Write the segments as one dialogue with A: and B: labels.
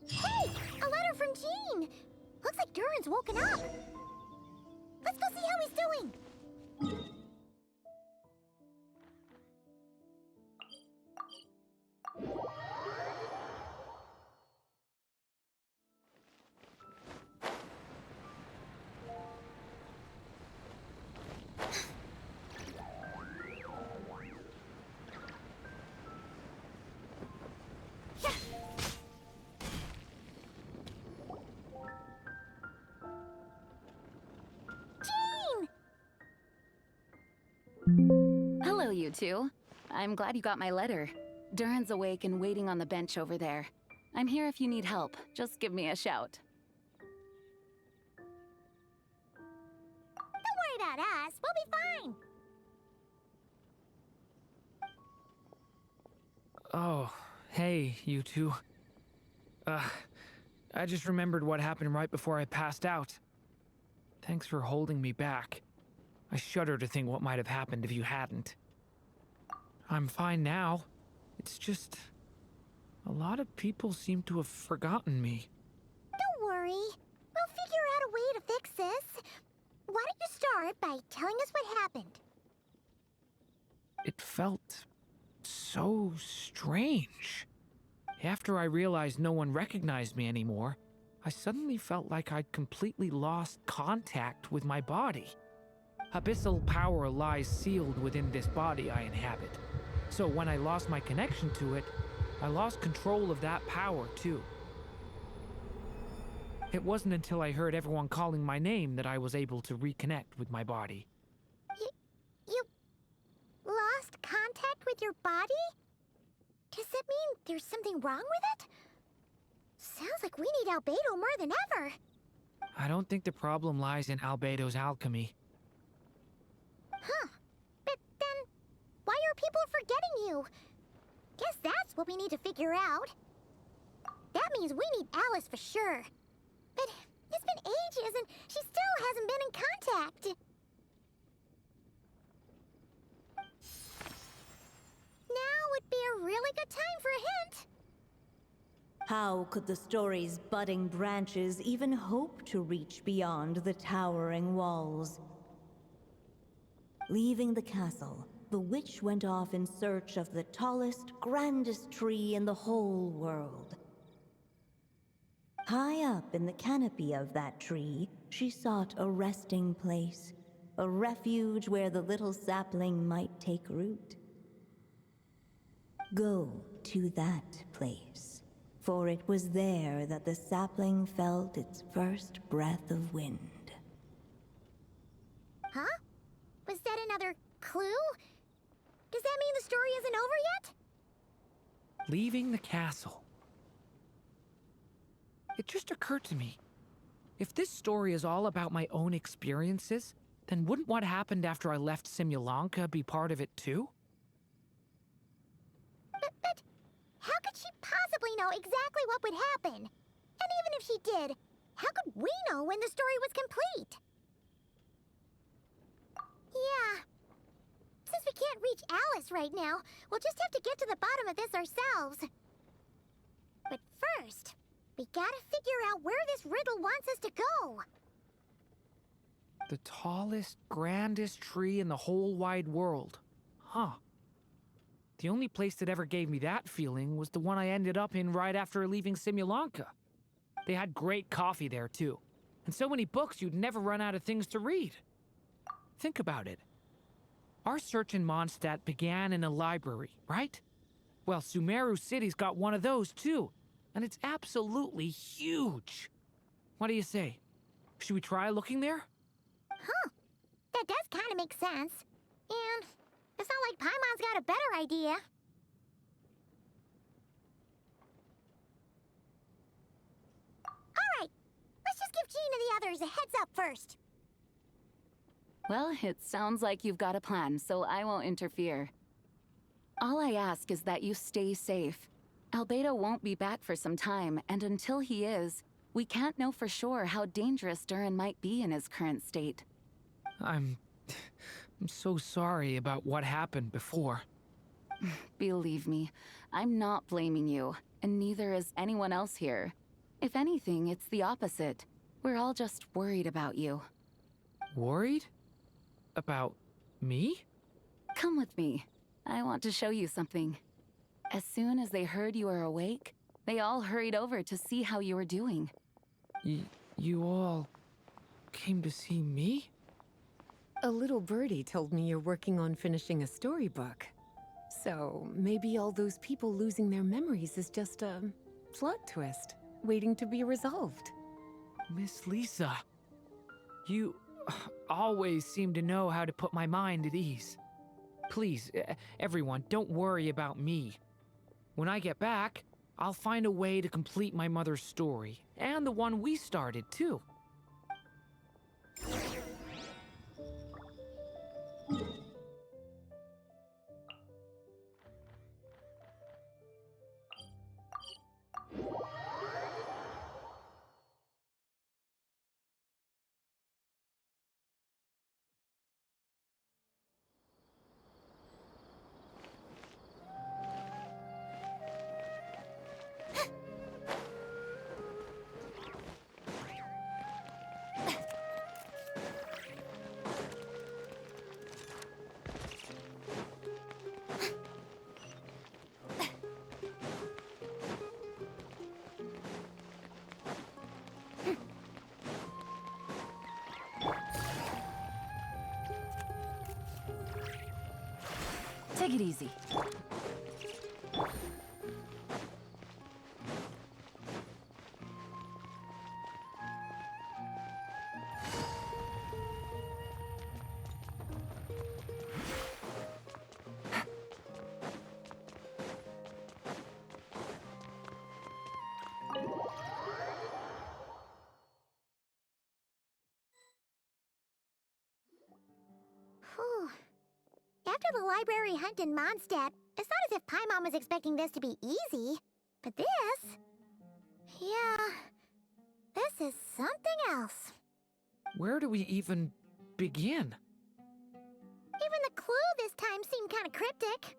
A: Hey! A letter from Jean! Looks like Durin's woken up. Let's go see how he's doing.
B: Hello, you two. I'm glad you got my letter. Durin's awake and waiting on the bench over there. I'm here if you need help. Just give me a shout.
A: Don't worry about us. We'll be fine.
C: Oh, hey, you two. I just remembered what happened right before I passed out. Thanks for holding me back. I shudder to think what might have happened if you hadn't. I'm fine now. It's just... a lot of people seem to have forgotten me.
A: Don't worry. We'll figure out a way to fix this. Why don't you start by telling us what happened?
C: It felt so strange. After I realized no one recognized me anymore, I suddenly felt like I'd completely lost contact with my body. Abyssal power lies sealed within this body I inhabit. So when I lost my connection to it, I lost control of that power too. It wasn't until I heard everyone calling my name that I was able to reconnect with my body.
A: You lost contact with your body? Does that mean there's something wrong with it? Sounds like we need Albedo more than ever.
C: I don't think the problem lies in Albedo's alchemy.
A: Huh. But then, why are people forgetting you? Guess that's what we need to figure out. That means we need Alice for sure. But it's been ages and she still hasn't been in contact. Now would be a really good time for a hint.
D: How could the story's budding branches even hope to reach beyond the towering walls? Leaving the castle, the witch went off in search of the tallest, grandest tree in the whole world. High up in the canopy of that tree, she sought a resting place, a refuge where the little sapling might take root. Go to that place, for it was there that the sapling felt its first breath of wind.
A: Huh? Was that another clue? Does that mean the story isn't over yet?
C: Leaving the castle. It just occurred to me. If this story is all about my own experiences, then wouldn't what happened after I left Simulanka be part of it too?
A: But how could she possibly know exactly what would happen? And even if she did, how could we know when the story was complete? Yeah. Since we can't reach Alice right now, we'll just have to get to the bottom of this ourselves. But first, we gotta figure out where this riddle wants us to go.
C: The tallest, grandest tree in the whole wide world. Huh. The only place that ever gave me that feeling was the one I ended up in right after leaving Simulanka. They had great coffee there too, and so many books you'd never run out of things to read. Think about it. Our search in Mondstadt began in a library, right? Well, Sumeru City's got one of those too, and it's absolutely huge. What do you say? Should we try looking there?
A: Huh. That does kind of make sense. And it's not like Paimon's got a better idea. Alright, let's just give Jean and the others a heads up first.
B: Well, it sounds like you've got a plan, so I won't interfere. All I ask is that you stay safe. Albedo won't be back for some time, and until he is, we can't know for sure how dangerous Durin might be in his current state.
C: I'm so sorry about what happened before.
B: Believe me, I'm not blaming you, and neither is anyone else here. If anything, it's the opposite. We're all just worried about you.
C: Worried? About me?
B: Come with me. I want to show you something. As soon as they heard you were awake, they all hurried over to see how you were doing.
C: You all came to see me?
E: A little birdie told me you're working on finishing a storybook. So maybe all those people losing their memories is just a plot twist, waiting to be resolved.
C: Miss Lisa, you always seem to know how to put my mind at ease. Please, everyone, don't worry about me. When I get back, I'll find a way to complete my mother's story, and the one we started, too.
B: Take it easy.
A: Whew. After the library hunt in Mondstadt, it's not as if Paimon was expecting this to be easy. But this... yeah... this is something else.
C: Where do we even begin?
A: Even the clue this time seemed kind of cryptic.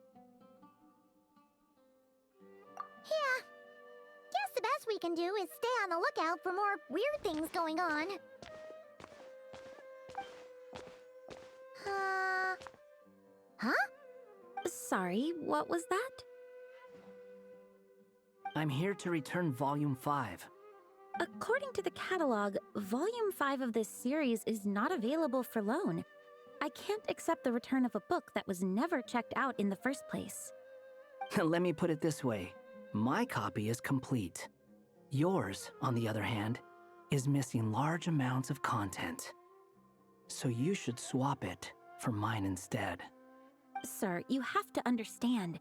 A: Yeah. Guess the best we can do is stay on the lookout for more weird things going on. Huh?
F: Sorry, what was that?
G: I'm here to return Volume 5.
F: According to the catalog, Volume 5 of this series is not available for loan. I can't accept the return of a book that was never checked out in the first place.
G: Let me put it this way. My copy is complete. Yours, on the other hand, is missing large amounts of content. So you should swap it for mine instead.
F: Sir, you have to understand.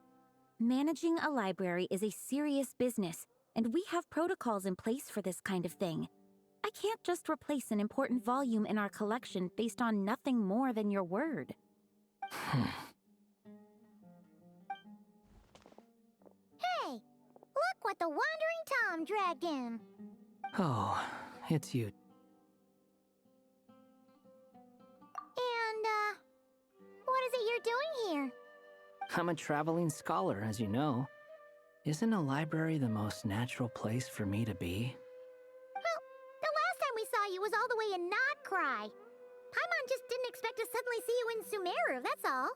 F: Managing a library is a serious business, and we have protocols in place for this kind of thing. I can't just replace an important volume in our collection based on nothing more than your word.
A: Hey! Look what the Wandering Tom dragged in.
G: Oh, it's you.
A: And, what is it you're doing here?
G: I'm a traveling scholar, as you know. Isn't a library the most natural place for me to be?
A: Well, the last time we saw you was all the way in Notcry. Paimon just didn't expect to suddenly see you in Sumeru, that's all.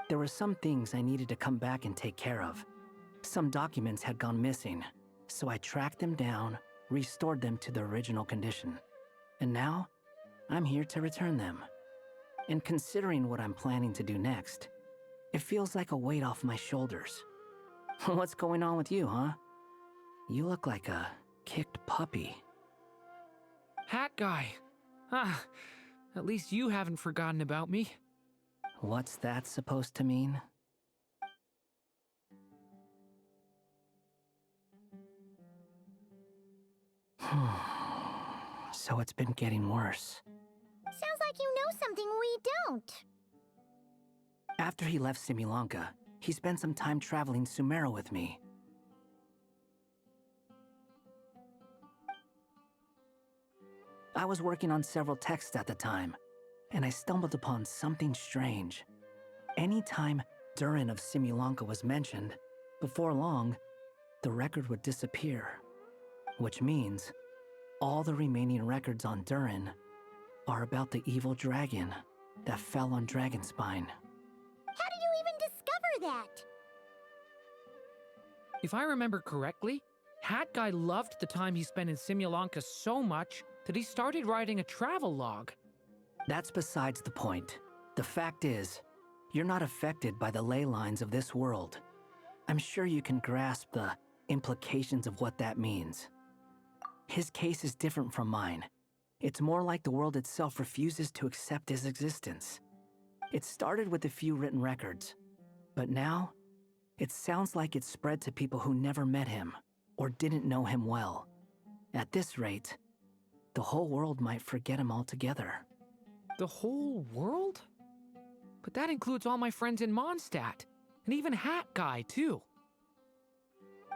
G: There were some things I needed to come back and take care of. Some documents had gone missing, so I tracked them down, restored them to their original condition. And now, I'm here to return them. And considering what I'm planning to do next, it feels like a weight off my shoulders. What's going on with you, huh? You look like a kicked puppy.
C: Hat guy. At least you haven't forgotten about me.
G: What's that supposed to mean? So it's been getting worse.
A: Sounds like you know something we don't.
G: After he left Similanka, he spent some time traveling Sumeru with me. I was working on several texts at the time, and I stumbled upon something strange. Anytime Durin of Simulanka was mentioned, before long, the record would disappear. Which means all the remaining records on Durin are about the evil dragon that fell on Dragonspine.
A: How did you even discover that?
C: If I remember correctly, Hat Guy loved the time he spent in Simulanka so much that he started writing a travel log.
G: That's besides the point. The fact is, you're not affected by the ley lines of this world. I'm sure you can grasp the implications of what that means. His case is different from mine. It's more like the world itself refuses to accept his existence. It started with a few written records, but now, it sounds like it's spread to people who never met him or didn't know him well. At this rate, the whole world might forget him altogether.
C: The whole world? But that includes all my friends in Mondstadt, and even Hat Guy, too.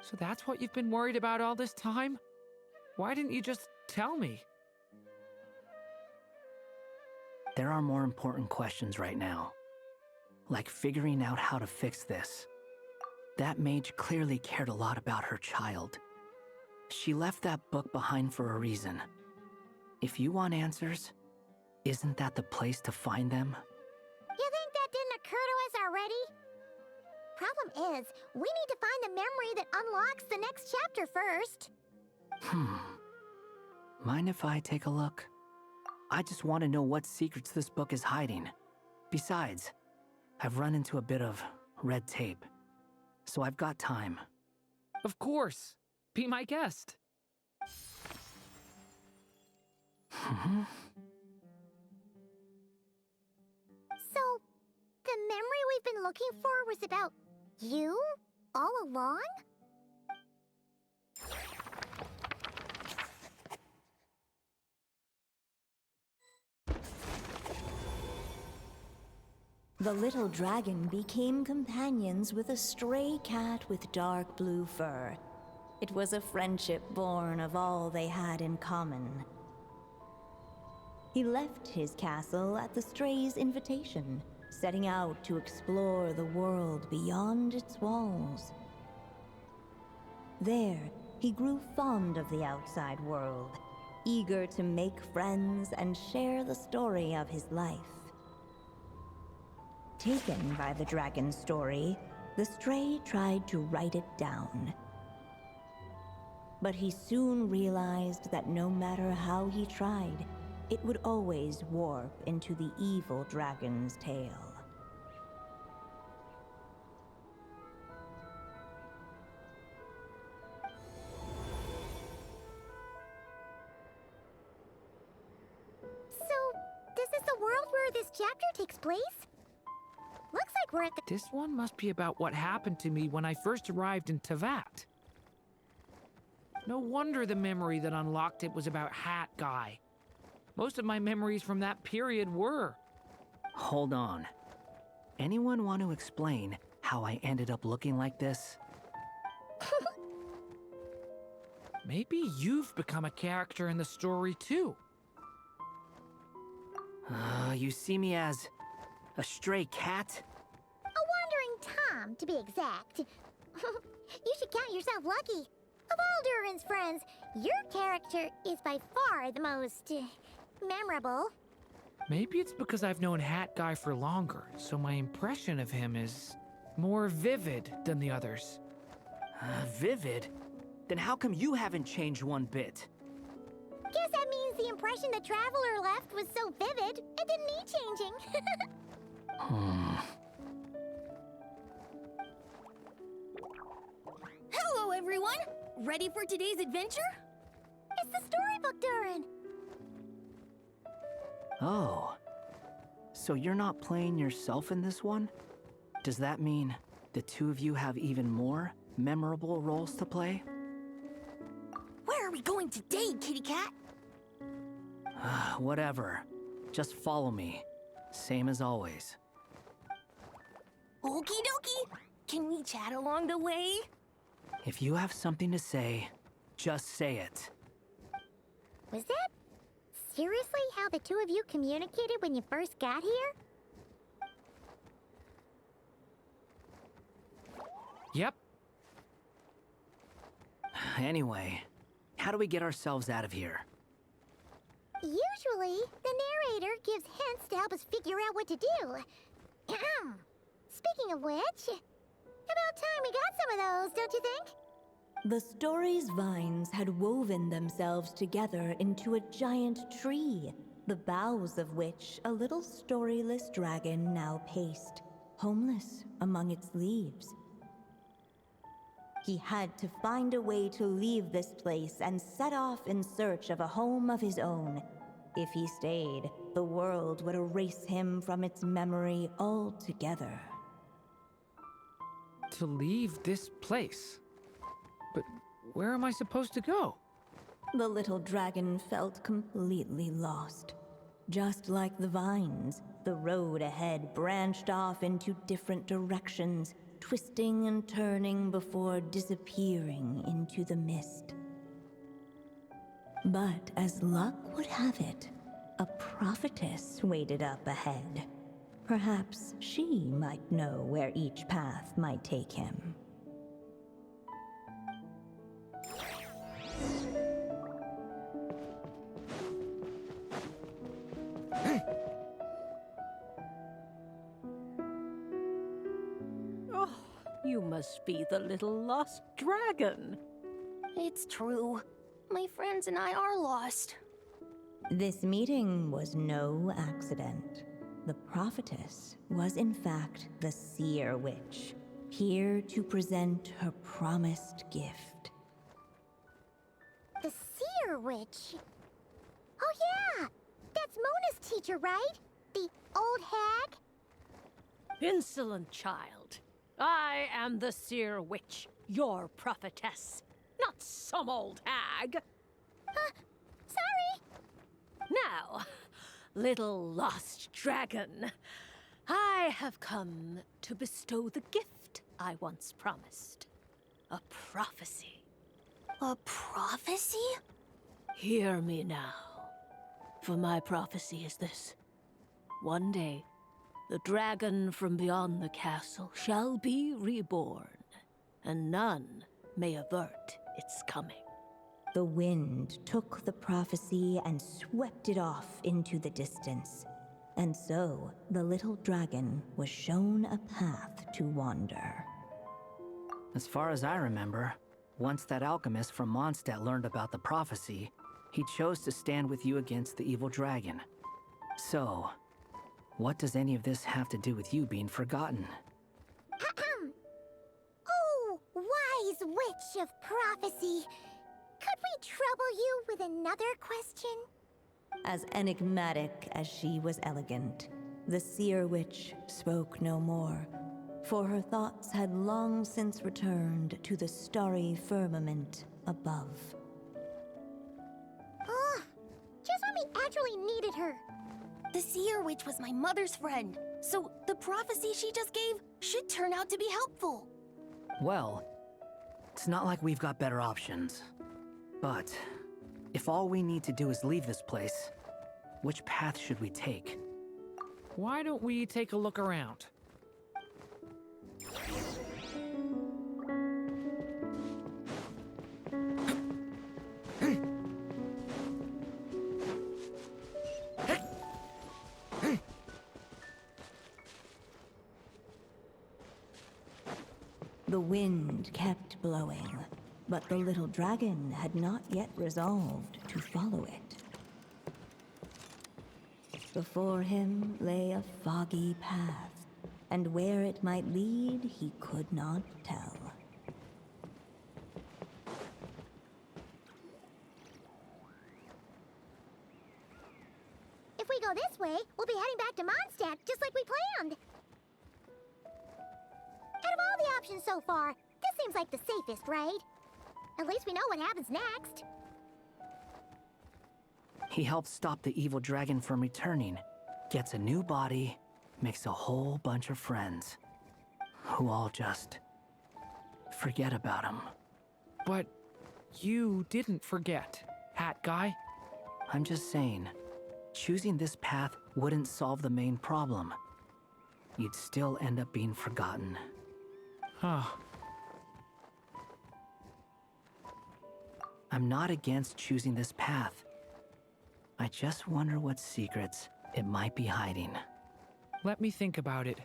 C: So that's what you've been worried about all this time? Why didn't you just tell me?
G: There are more important questions right now, like figuring out how to fix this. That mage clearly cared a lot about her child. She left that book behind for a reason. If you want answers, isn't that the place to find them?
A: You think that didn't occur to us already? Problem is, we need to find the memory that unlocks the next chapter first.
G: Mind if I take a look? I just want to know what secrets this book is hiding. Besides, I've run into a bit of red tape, so I've got time.
C: Of course. Be my guest.
A: So, the memory we've been looking for was about you? All along?
D: The little dragon became companions with a stray cat with dark blue fur. It was a friendship born of all they had in common. He left his castle at the stray's invitation, setting out to explore the world beyond its walls. There, he grew fond of the outside world, eager to make friends and share the story of his life. Taken by the dragon's story, the stray tried to write it down. But he soon realized that no matter how he tried, it would always warp into the evil dragon's tale.
A: So, this is the world where this chapter takes place? Looks like we're at the...
C: This one must be about what happened to me when I first arrived in Tevat. No wonder the memory that unlocked it was about Hat Guy. Most of my memories from that period were.
G: Hold on. Anyone want to explain how I ended up looking like this?
C: Maybe you've become a character in the story too.
G: You see me as a stray cat?
A: A wandering Tom, to be exact. You should count yourself lucky. Of all Durin's friends, your character is by far the most memorable.
C: Maybe it's because I've known Hat Guy for longer, so my impression of him is more vivid than the others.
G: Vivid? Then how come you haven't changed one bit?
A: Guess that means the impression the Traveler left was so vivid, it didn't need changing.
H: Hello, everyone! Ready for today's adventure?
A: It's the storybook, Durin.
G: Oh. So you're not playing yourself in this one? Does that mean the two of you have even more memorable roles to play?
H: Where are we going today, kitty cat?
G: Whatever. Just follow me. Same as always.
H: Okie dokie! Can we chat along the way?
G: If you have something to say, just say it.
A: Was that seriously how the two of you communicated when you first got here?
C: Yep.
G: Anyway, how do we get ourselves out of here?
A: Usually, the narrator gives hints to help us figure out what to do. Speaking of which, about time we got some of those, don't you think?
D: The story's vines had woven themselves together into a giant tree, the boughs of which a little storyless dragon now paced, homeless among its leaves. He had to find a way to leave this place and set off in search of a home of his own. If he stayed, the world would erase him from its memory altogether.
C: To leave this place? But where am I supposed to go?
D: The little dragon felt completely lost. Just like the vines, the road ahead branched off into different directions, twisting and turning before disappearing into the mist. But as luck would have it, a prophetess waited up ahead. Perhaps she might know where each path might take him.
I: Oh, you must be the little lost dragon.
H: It's true. My friends and I are lost.
D: This meeting was no accident. The prophetess was in fact the seer witch, here to present her promised gift.
A: The seer witch? Oh yeah! That's Mona's teacher, right? The old hag?
I: Insolent child. I am the seer witch, your prophetess, not some old hag.
A: Sorry!
I: Now, little lost dragon, I have come to bestow the gift I once promised. A prophecy.
H: A prophecy?
I: Hear me now, for my prophecy is this. One day, the dragon from beyond the castle shall be reborn, and none may avert its coming.
D: The wind took the prophecy and swept it off into the distance. And so, the little dragon was shown a path to wander.
G: As far as I remember, once that alchemist from Mondstadt learned about the prophecy, he chose to stand with you against the evil dragon. So, what does any of this have to do with you being forgotten?
A: Oh, wise witch of prophecy! Could we trouble you with another question?
D: As enigmatic as she was elegant, the seer witch spoke no more, for her thoughts had long since returned to the starry firmament above.
A: Ugh! Just when we actually needed her!
H: The seer witch was my mother's friend, so the prophecy she just gave should turn out to be helpful.
G: Well, it's not like we've got better options. But if all we need to do is leave this place, which path should we take?
C: Why don't we take a look around?
D: The wind kept blowing, but the little dragon had not yet resolved to follow it. Before him lay a foggy path, and where it might lead he could not tell.
A: If we go this way, we'll be heading back to Mondstadt, just like we planned! Out of all the options so far, this seems like the safest, right? At least we know what happens next.
G: He helps stop the evil dragon from returning, gets a new body, makes a whole bunch of friends, who all just forget about him.
C: But you didn't forget, Hat Guy.
G: I'm just saying, choosing this path wouldn't solve the main problem. You'd still end up being forgotten.
C: Huh.
G: I'm not against choosing this path. I just wonder what secrets it might be hiding.
C: Let me think about it.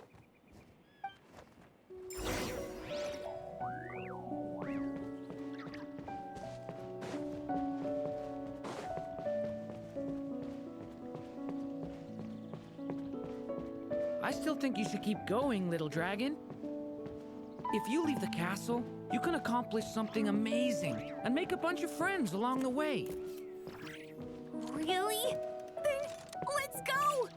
C: I still think you should keep going, little dragon. If you leave the castle, you can accomplish something amazing and make a bunch of friends along the way.
H: Really? Then let's go!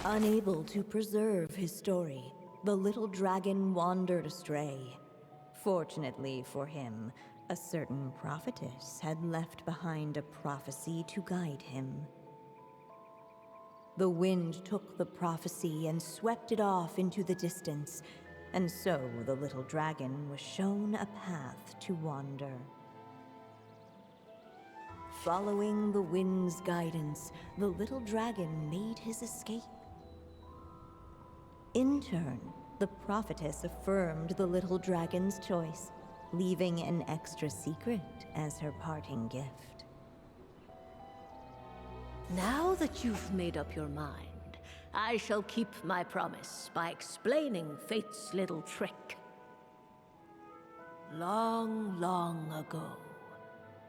D: Unable to preserve his story, the little dragon wandered astray. Fortunately for him, a certain prophetess had left behind a prophecy to guide him. The wind took the prophecy and swept it off into the distance, and so the little dragon was shown a path to wander. Following the wind's guidance, the little dragon made his escape. In turn, the prophetess affirmed the little dragon's choice, leaving an extra secret as her parting gift.
I: Now that you've made up your mind, I shall keep my promise by explaining Fate's little trick. Long, long ago,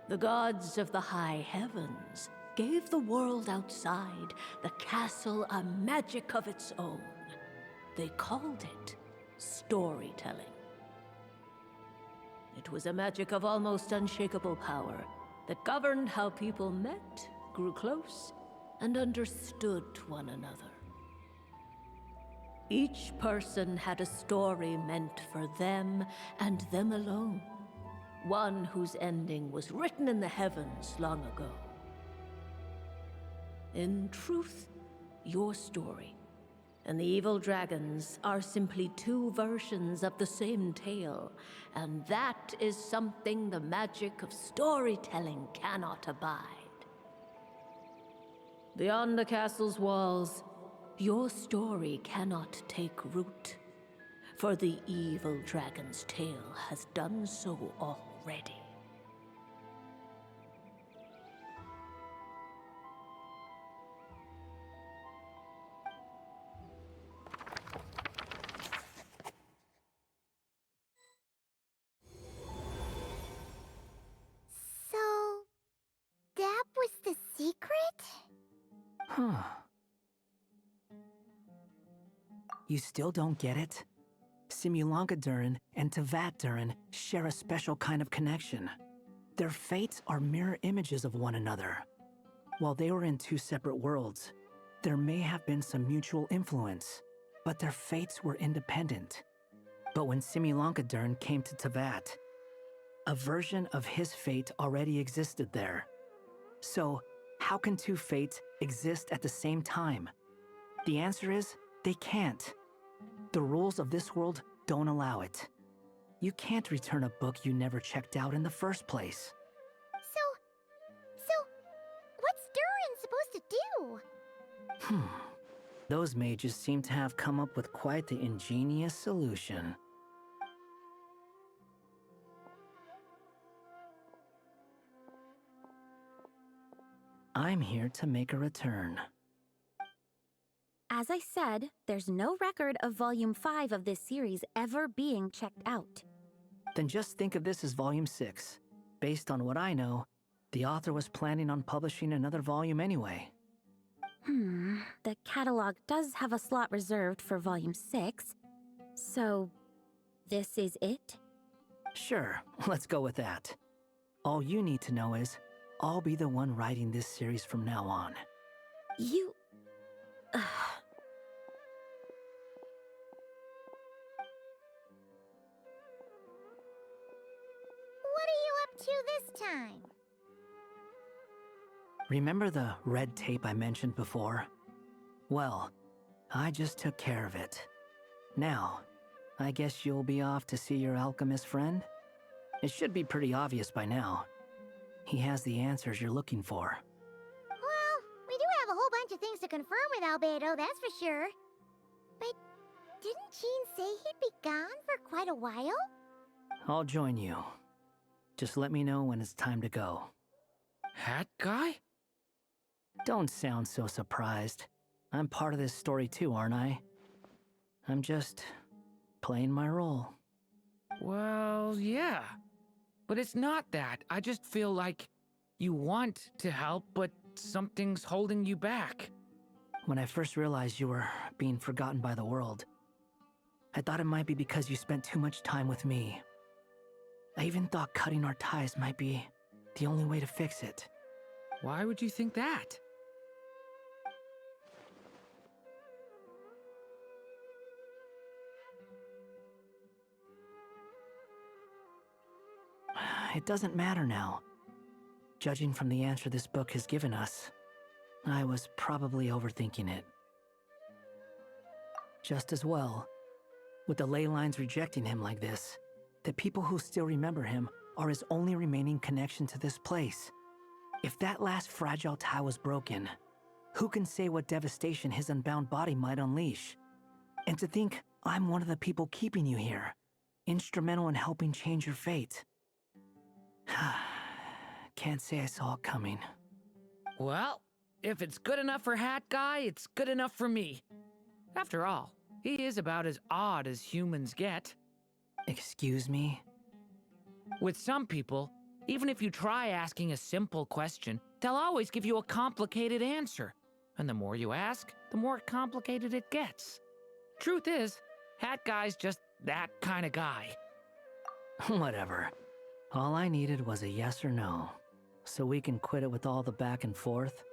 I: the gods of the high heavens gave the world outside the castle a magic of its own. They called it storytelling. It was a magic of almost unshakable power that governed how people met, grew close, and understood one another. Each person had a story meant for them and them alone. One whose ending was written in the heavens long ago. In truth, your story and the evil dragons are simply two versions of the same tale, and that is something the magic of storytelling cannot abide. Beyond the castle's walls, your story cannot take root, for the evil dragon's tale has done so already.
A: So, that was the secret?
G: Huh. You still don't get it? Simulanka Durin and Tevat Durin share a special kind of connection. Their fates are mirror images of one another. While they were in two separate worlds, there may have been some mutual influence, but their fates were independent. But when Simulanka Durin came to Tevat, a version of his fate already existed there. So, how can two fates exist at the same time? The answer is, they can't. The rules of this world don't allow it. You can't return a book you never checked out in the first place.
A: So, what's Durin supposed to do?
G: Those mages seem to have come up with quite the ingenious solution. I'm here to make a return.
F: As I said, there's no record of Volume 5 of this series ever being checked out.
G: Then just think of this as Volume 6. Based on what I know, the author was planning on publishing another volume anyway.
F: The catalog does have a slot reserved for Volume 6. So, this is it?
G: Sure, let's go with that. All you need to know is, I'll be the one writing this series from now on.
F: You...
A: What are you up to this time?
G: Remember the red tape I mentioned before? Well, I just took care of it. Now, I guess you'll be off to see your alchemist friend? It should be pretty obvious by now. He has the answers you're looking for.
A: Well, we do have a whole bunch of things to confirm with Rubedo, that's for sure. But didn't Jean say he'd be gone for quite a while?
G: I'll join you. Just let me know when it's time to go.
C: Hat guy?
G: Don't sound so surprised. I'm part of this story too, aren't I? I'm just playing my role.
C: Well, yeah. But it's not that. I just feel like you want to help, but something's holding you back.
G: When I first realized you were being forgotten by the world, I thought it might be because you spent too much time with me. I even thought cutting our ties might be the only way to fix it.
C: Why would you think that?
G: It doesn't matter now. Judging from the answer this book has given us, I was probably overthinking it. Just as well, with the ley lines rejecting him like this, the people who still remember him are his only remaining connection to this place. If that last fragile tie was broken, who can say what devastation his unbound body might unleash? And to think I'm one of the people keeping you here, instrumental in helping change your fate. Can't say I saw it coming.
C: Well, if it's good enough for Hat Guy, it's good enough for me. After all, he is about as odd as humans get.
G: Excuse me?
C: With some people, even if you try asking a simple question, they'll always give you a complicated answer. And the more you ask, the more complicated it gets. Truth is, Hat Guy's just that kind of guy.
G: Whatever. All I needed was a yes or no, so we can quit it with all the back and forth.